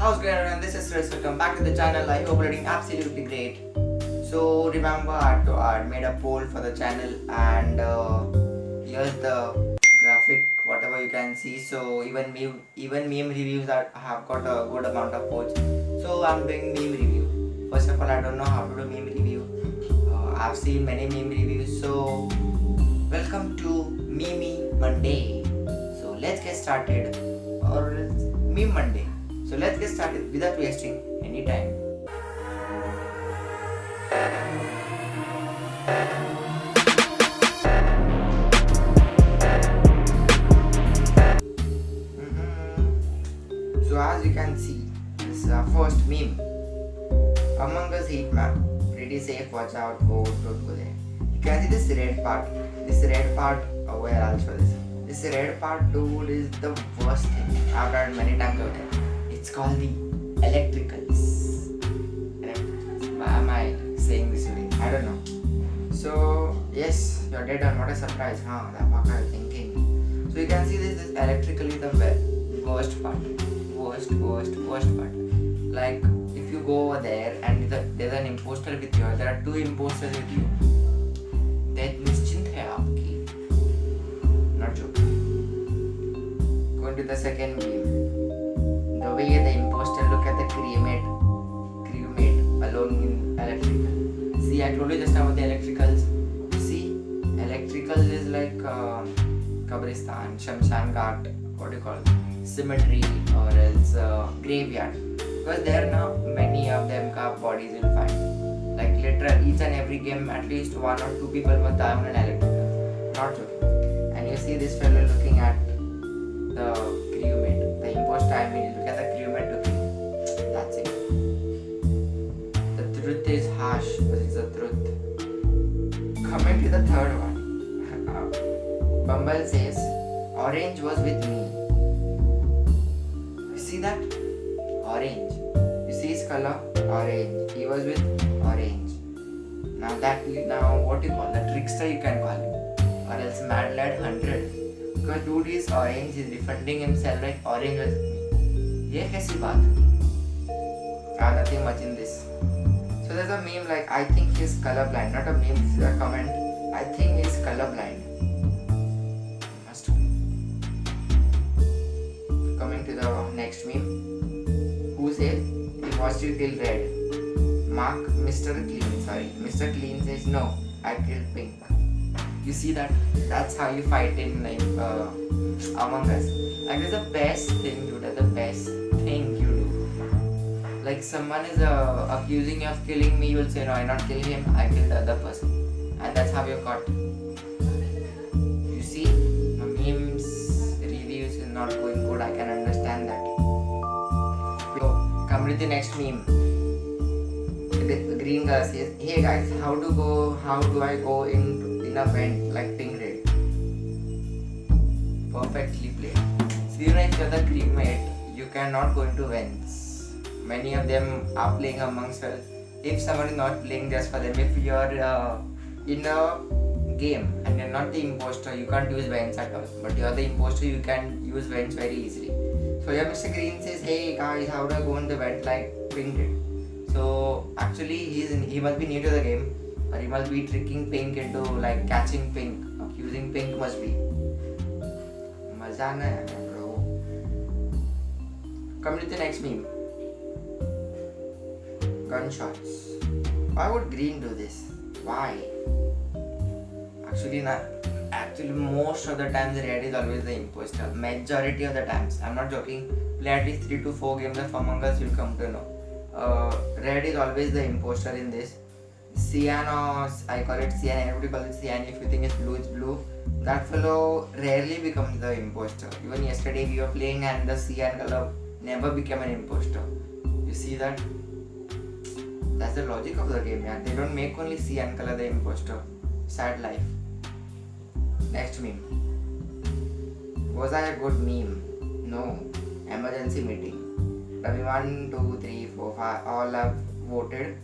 How's going on? This is Chris. Welcome back to the channel. I hope you're doing absolutely great. So remember, I made a poll for the channel, and here's the graphic, whatever you can see. So even meme reviews that have got a good amount of votes. So I'm doing meme review. First of all, I don't know how to do meme review. I've seen many meme reviews. So welcome to Meme Monday. So let's get started, or it's Meme Monday. So let's get started without wasting any time. So as you can see, this is our first meme. Among Us heat map. Pretty safe, watch out, don't go there. You can see this red part. Where I'll show this. This red part, dude, is the worst thing. I've done many times over there. It's called the electricals. Why am I saying this today? I don't know. So yes, you're dead on. What a surprise, huh? That fuck are you thinking? So you can see this electrical is the worst part. Worst part. Like if you go over there and there's an imposter with you, there are two imposters with you. Death निश्चिंत है आपकी. Not joking. Going to the second meme. The way the imposter look at the crewmate alone in electrical. See, I told you just now about the electricals. See, electricals is like Kabristan, Shamshan Ghat, what do you call it? Cemetery or else graveyard. Because there now many of them bodies you'll find. Like literally each and every game at least one or two people must die on an electrical. Not joking. And you see this fellow looking at the crewmate. The imposter, I mean, look at the crewmate looking. That's it. The truth is harsh, but it's the truth. Coming to the third one. Bumble says, Orange was with me. You see that? Orange. You see his color? Orange. He was with orange. Now what do you call? The trickster you can call him. Or else Mad Lad 100. Because dude is orange, he's defending himself like orange was me. ये कैसी बात? Nothing much in this. So there's a meme like I think he's colorblind. Not a meme, this is a comment. I think he's colorblind. Must be. Coming to the next meme. Who says he wants to kill red? Mark Mr. Clean. Sorry, Mr. Clean says no. I killed pink. You see that? That's how you fight in like Among Us. Like that's the best thing, dude. That's the best thing you do. Like someone is accusing you of killing me, you will say no, I not kill him. I killed the other person, and that's how you're caught. You see, memes reviews is not going good. I can understand that. So come with the next meme. The green guy says, "Hey guys, how do I go in a vent like pink red?" Perfectly played. So you know if you're the crewmate, you cannot go into vents. Many of them are playing amongst well. If someone is not playing just for them, if you're in a game and you're not the imposter, you can't use vents at all. But you're the imposter, you can use vents very easily. So yeah, Mr. Green says, "Hey guys, how do I go in the vent like pink red?" So actually he must be new to the game, or he must be tricking pink into like catching pink, accusing pink must be. Maza na hai bro. Come to the next meme. Gunshots. Why would green do this? Why? Actually most of the times red is always the imposter. Majority of the times. I'm not joking. Play at least 3 to 4 games of Among Us, you'll come to know. Red is always the imposter in this. Cyan, or I call it cyan, everybody calls it cyan. If you think it's blue, it's blue. That fellow rarely becomes the imposter. Even yesterday we were playing and the cyan color never became an imposter. You see that? That's the logic of the game, yeah. They don't make only cyan color the imposter. Sad life. Next meme. Was I a good meme? No. Emergency meeting. Ravi 1, 2, 3, 4, 5 all have voted.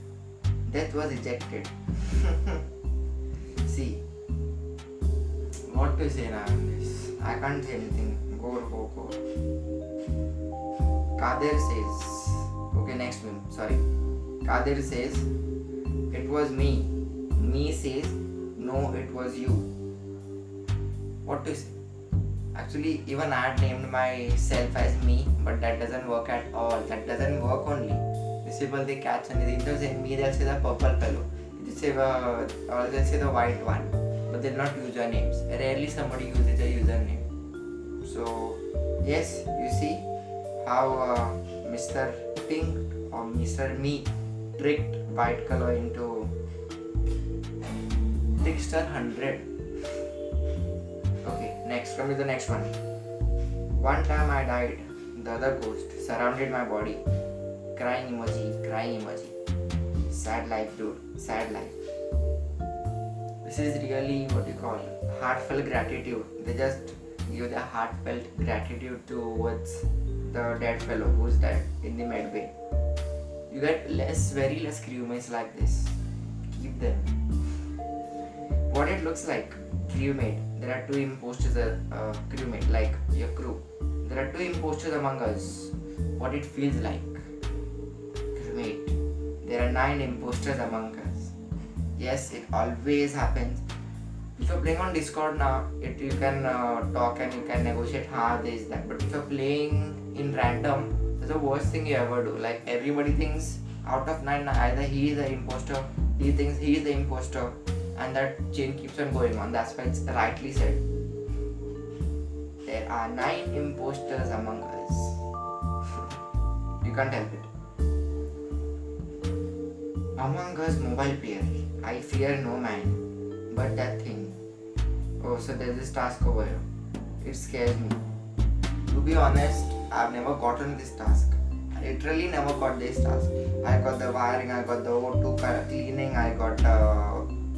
Death was ejected. See, what to say now in this? I can't say anything. Go. Kader says, Okay, next meme. Sorry. Kadir says, it was me. Me says, no, it was you. What to say? Actually, even I had named myself as me, but that doesn't work at all. That doesn't work only. These people, they catch and they'll say me, they'll say the purple fellow. They'll say, or they'll say the white one. But they'll not use names. Rarely somebody uses a username. So, yes, you see how Mr. Pink or Mr. Me tricked white color into Trickster 100. Okay, next, come to the next one. One time I died, the other ghost surrounded my body. Crying emoji, crying emoji. Sad life, dude, sad life. This is really what you call heartfelt gratitude. They just give the heartfelt gratitude towards the dead fellow who's dead in the med bay. You get very less crewmates like this. Keep them. What it looks like, crewmate. There are 2 imposters, crewmate, like your crew. There are 2 imposters among us. What it feels like, crewmate. There are 9 imposters among us. Yes, it always happens. If you're playing on Discord now, you can talk and you can negotiate this, that. But if you're playing in random, that's the worst thing you ever do. Like everybody thinks out of 9, either he is the imposter, he thinks he is the imposter, and that chain keeps on going on. That's why it's rightly said. There are 9 imposters among us. You can't help it. Among Us mobile player. I fear no man, but that thing. Oh, so there's this task over here. It scares me. To be honest, I've never gotten this task. I literally never got this task. I got the wiring, I got the O2 cleaning, I got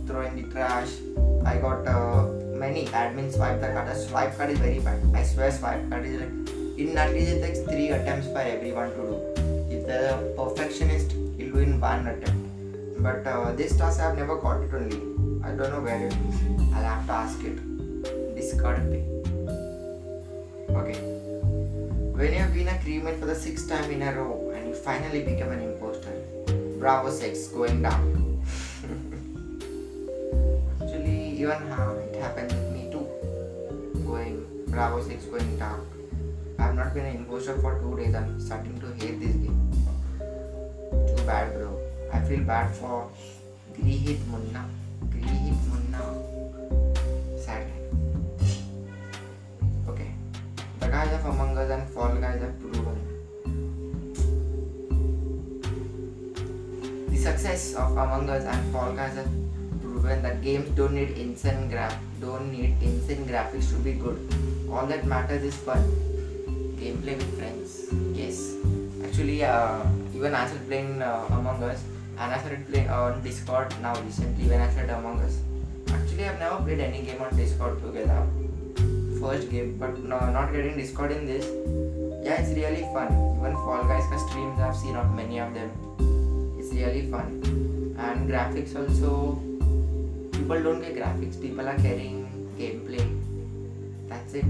throwing the trash, I got many admin swipe the card. Swipe card is very bad. I swear swipe card is like, in at least it takes 3 attempts for everyone to do. If the perfectionist, he'll do in 1 attempt. But this task I've never got it only. I don't know where it is. I'll have to ask it. Discord pay. Okay. When you have been a crewmate for the 6th time in a row and you finally become an imposter, Bravo 6 going down. Actually, even it happens with me too. Bravo 6 going down. I've not been an imposter for 2 days. I'm starting to hate this game. Too bad, bro. I feel bad for Grihit Munna. Sad life. Okay. The guys of Among Us and Fall Guys have proven the success of Among Us and Fall Guys have proven that games don't need insane graphics to be good. All that matters is fun. Gameplay with friends. Yes. Actually, even I started playing Among Us. And I started playing on Discord now recently when I started Among Us. Actually, I've never played any game on Discord together. First game, but no, not getting Discord in this. Yeah, it's really fun. Even Fall Guys streams, I've seen of many of them. It's really fun. And graphics also, people don't get graphics. People are carrying gameplay. That's it.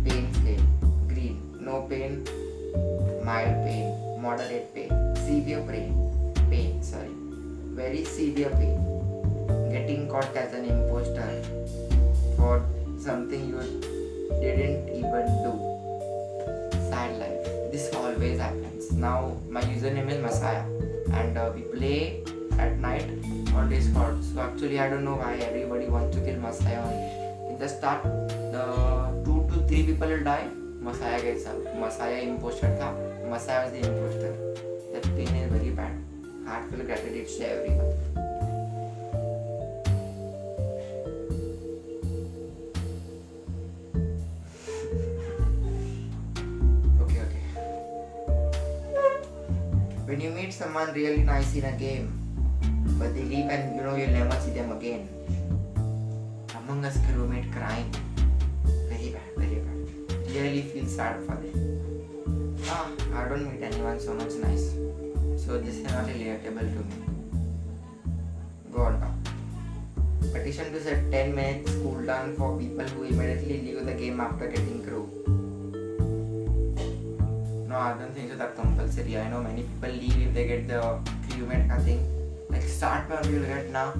Pain scale. Green. No pain. Mild pain. Moderate pain. Severe pain, very severe pain. Getting caught as an imposter for something you didn't even do. Sad life. This always happens. Now my username is Messiah and we play at night on Discord. So actually I don't know why everybody wants to kill Messiah only. In the start, the 2 to 3 people will die. Messiah gets out. Messiah imposter tha. Messiah was the imposter. That pain is very bad. Heartfelt gratitude to everyone. Okay. When you meet someone really nice in a game, but they leave and you'll never see them again. Among Us crewmate crying. Very bad. Really feel sad for them. I don't meet anyone so much nice. So this is not relatable to me. Go on now. Petition to set 10 minutes cooldown for people who immediately leave the game after getting crew. I don't think so that compulsory. I know many people leave if they get the crewmate का thing. Like start में you'll get now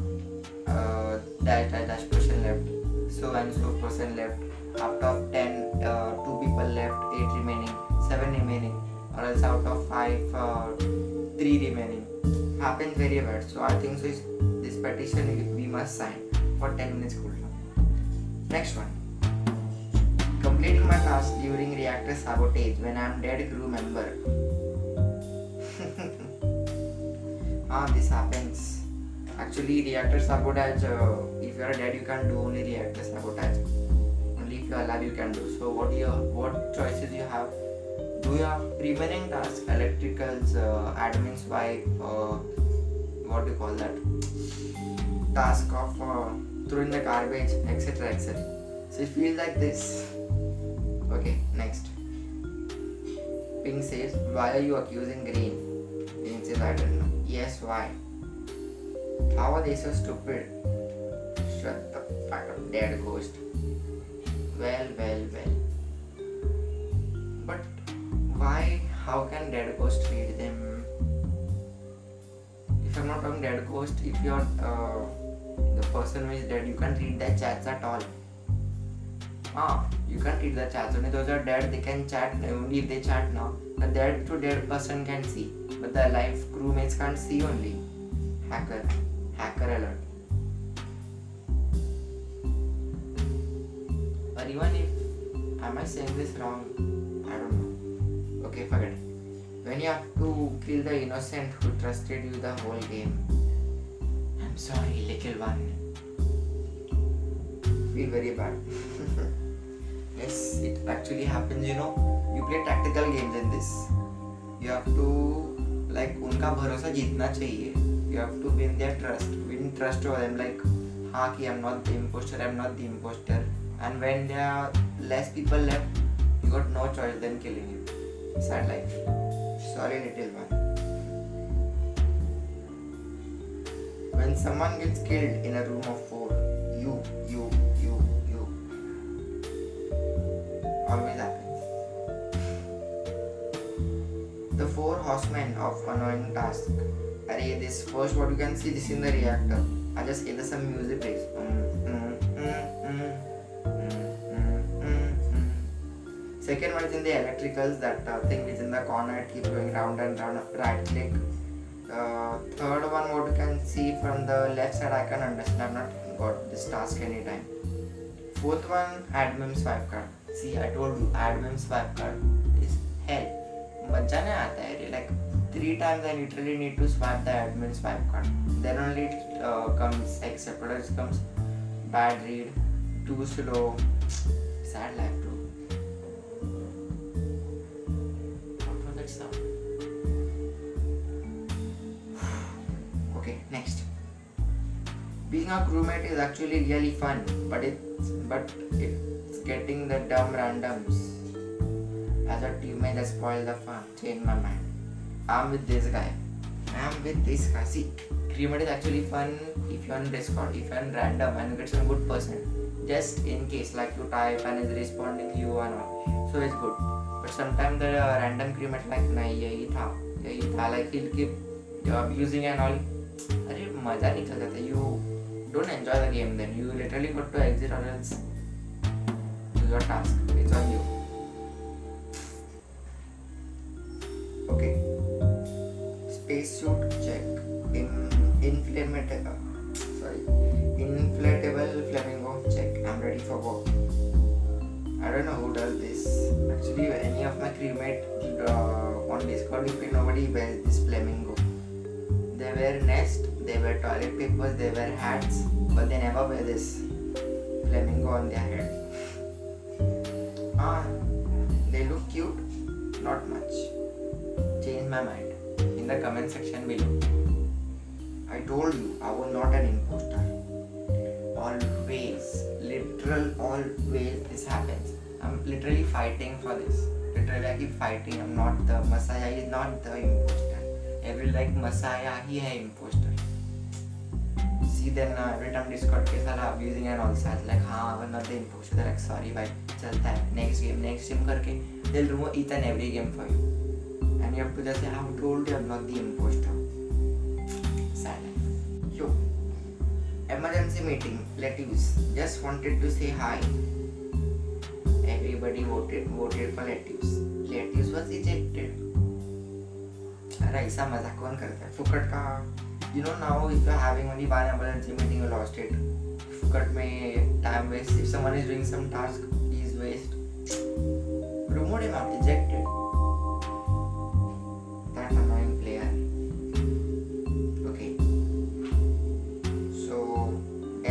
dash person left. So and so person left. Out of 10, 2 people left, 8 remaining, 7 remaining, or else out of 5, 3 remaining. Happens very bad. So I think so this petition we must sign for 10 minutes cooldown. Next one. Completing my task during reactor sabotage when I am dead crew member. This happens. Actually, reactor sabotage, if you are dead, you can do only reactor sabotage. Only if you are alive, you can do. So, what choices you have? Do your remaining task, electricals, admin swipe, what do you call that? Task of throwing the garbage, etc. etc. So, it feels like this. Okay, next. Ping says, why are you accusing Green? Green says, I don't know. Yes, why? How are they so stupid? Shut the fuck up, dead ghost. Well. But why? How can dead ghost read them? If I'm not talking dead ghost, if you're the person who is dead, you can't read their chats at all. You can't read the chats. Only those are dead, they can chat. Only if they chat now. The dead to dead person can see, but the alive crewmates can't see only. Hacker alert. Or even if, am I saying this wrong? I don't know. Okay, forget it. When you have to kill the innocent who trusted you the whole game. I'm sorry, little one. Feel very bad. Yes, it actually happens, You play tactical games in this. You have to, like, उनका भरोसा जीतना चाहिए. You have to win their trust. Win trust over them, like, I'm not the imposter. And when there are less people left, you got no choice than killing him. Sad life. Sorry, little one. When someone gets killed in a room of 4, you. Always happens. The 4 horsemen of annoying task. Array, this first what you can see this in the reactor. I just hear some music plays. Second one is in the electricals, that thing which is in the corner, it keeps going round and round, right click. Third one what you can see from the left side, I can understand, I've not got this task anytime. Fourth one, admin swipe card. See, I told you, admin swipe card is hell. मजा नहीं आता है, like 3 times I literally need to swipe the admin swipe card. Then only it comes accepted, it comes bad read, too slow. Sad life bro. What was that sound? Okay, next. Being a crewmate is actually really fun, but it's getting the dumb randoms. As a teammate, that spoil the fun. Change my mind. I'm with this guy. See, crewmate is actually fun if you're on Discord, if you're on random and you get some good person. Just in case, like you type and is responding you and all. So it's good. But sometimes the random crewmate like, nahi, yahi tha, like he'll keep abusing and all. Arey, maza nahi chal jata. You don't enjoy the game then. You literally got to exit or else do your task. It's on you. Okay. Spacesuit check. Inflatable flamingo check. I'm ready for work. I don't know who does this. Actually, any of my crewmate on Discord, if nobody wears this flamingo. They wear nest, they wear toilet papers, they wear hats, but they never wear this flamingo on their head. They look cute, not much. Change my mind in the comment section below. I told you I was not an imposter. Always, always this happens. I'm literally fighting for this. Literally I keep fighting. I'm not the Messiah, is not the imposter. Every like Messiah, he hai imposter. See then every time Discord ke sala abusing and all that, like I was not the imposter. They're like sorry bhai, chalta hai. Next game karke. They'll remove each and every game for you. you have to just say, "I told you I'm not the imposter." Sad. Yo, emergency meeting. Lettuce just wanted to say hi. Everybody voted for Lettuce. Lettuce was ejected. अरे ऐसा मजाक कौन करता है फुकट का. You know, now if you're having only one emergency meeting, you lost it. फुकट में time waste. If someone is doing some task, he is waste. Promote him out, ejected. That annoying player. Okay. So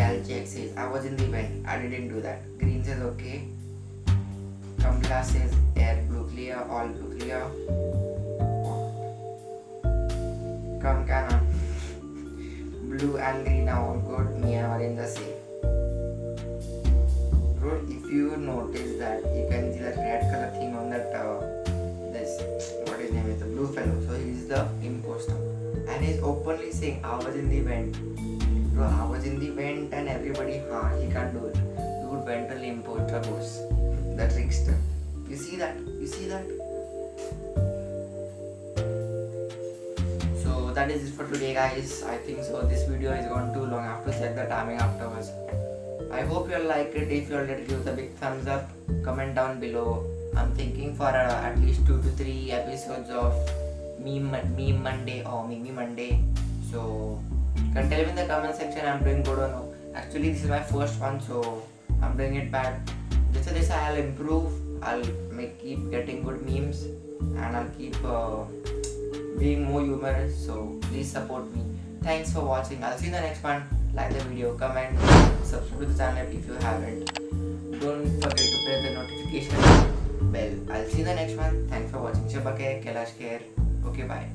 LJX says, I was in the event. I didn't do that. Green says okay. Kamla says air blue clear, all blue clear. Come canon. Blue and green are all good. Me and orange the same. Bro, if you notice that, you can see that red color thing on that this what his name is, the blue fellow. So he's the imposter, and he's openly saying, "I was in the event." Bro, I was in the event, and everybody, he can't do it. Dude, mental imposter goes. The trickster. You see that? You see that? That is it for today, guys. I think so this video is gone too long. I have to check the timing afterwards. I hope you all like it. If you all did, give a big thumbs up. Comment down below. I'm thinking for at least 2 to 3 episodes of meme Monday or Meme Monday. So you can tell me in the comment section I'm doing good or no. Actually, this is my first one, so I'm doing it bad. This I'll improve. I'll keep getting good memes, and I'll keep being more humorous. So please support me. Thanks for watching. I'll see you in the next one. Like the video, comment, subscribe to the channel if you haven't. Don't forget to press the notification bell. I'll see you in the next one. Thanks for watching. Shabake Kailash Kher. Okay, bye.